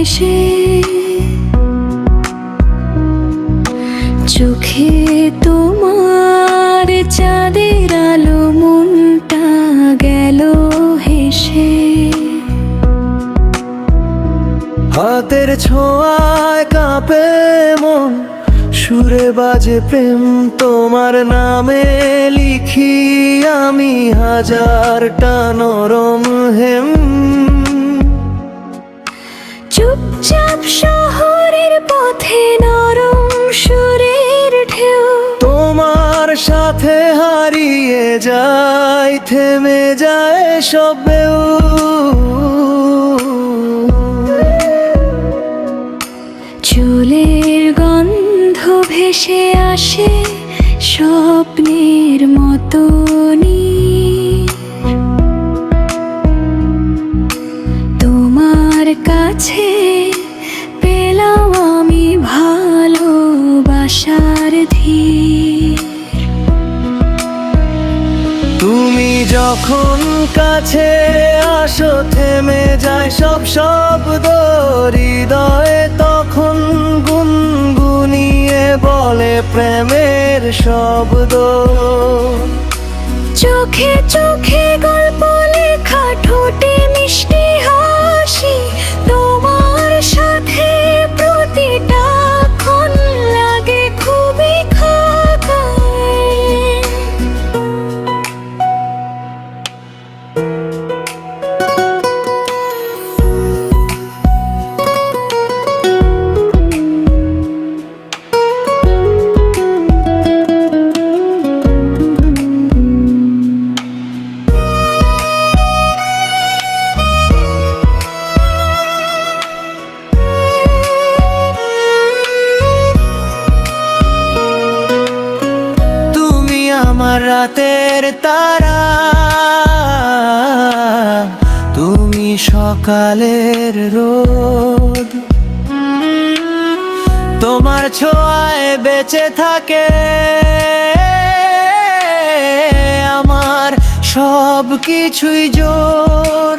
হেসে, চোখে তোমার চাঁদের আলো, মনটা গেল হেসে। হাতের ছোঁয়ায় কাঁপে মন, সুরে বাজে প্রেম, তোমার নামে লিখি আমি হাজারটা নরম হেম। চুপচাপ শহরের পথে নরম সুরের ঢেউ, তোমার সাথে হারিয়ে যায়, থেমে যায় সব ঢেউ। চুলের গন্ধ ভেসে আসে স্বপ্নের মতনই, তোমার কাছে পেলাম আমি ভালোবাসার ধীর। তুমি যখন কাছে আসো থেমে যায় সব শব্দ, হৃদয়ে তখন গুনগুনিয়ে বলে প্রেমের শব্দ। চোখে চোখে গল্প লেখা, ঠোঁটে মিষ্টি হাসি, তোমার সাথে প্রতিটা ক্ষণ লাগে খুবই খারাপ। আমার রাতের তারা, তুমি সকালের রোদ, তোমার ছোঁয়ায় বেঁচে থাকে আমার সব কিছুই জোর।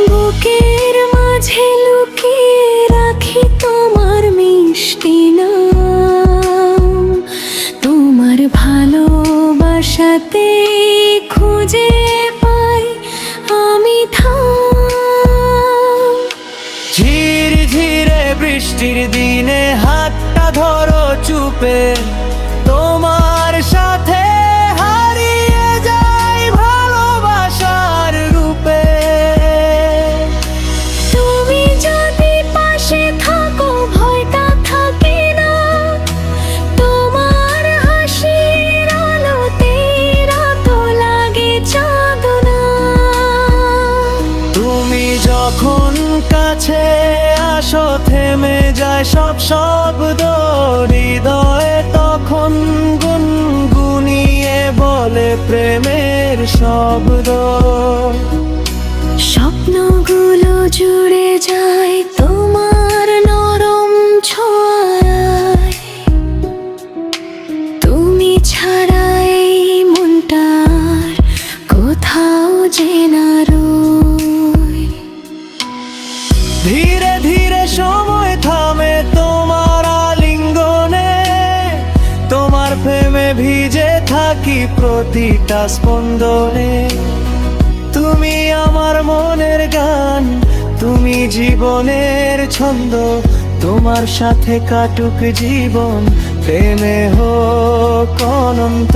বুকের মাঝে লুকিয়ে রাখি তোমার মিষ্টি নাম, তোমার ভালোবাসাতে খুঁজে পাই আমি থাম। ঝির ঝিরে বৃষ্টির দিনে হাতটা ধরো চুপে, তোমার সাথে হারিয়ে যাই ভালোবাসার রূপে। তুমি যদি পাশে থাকো ভয়টা থাকে না, তোমার হাসির আলোতে রাত লাগে চাঁদনা। তুমি যখন কাছে আসো থেমে যায় সব শব্দ, হৃদয়ে তখন গুনগুনিয়ে বলে প্রেমের শব্দ। স্বপ্নগুলো জুড়ে যায় তোমার নরম ছোঁয়ায়, তুমি ছাড়া এই মনটার কোথাও যে না রই। ধীরে ধীরে সময় থামে তোমার আলিঙ্গনে, তোমার প্রেমে ভিজে থাকি প্রতিটা স্পন্দনে। তুমি আমার মনের গান, তুমি জীবনের ছন্দ, তোমার সাথে কাটুক জীবন, প্রেমে হোক অনন্ত।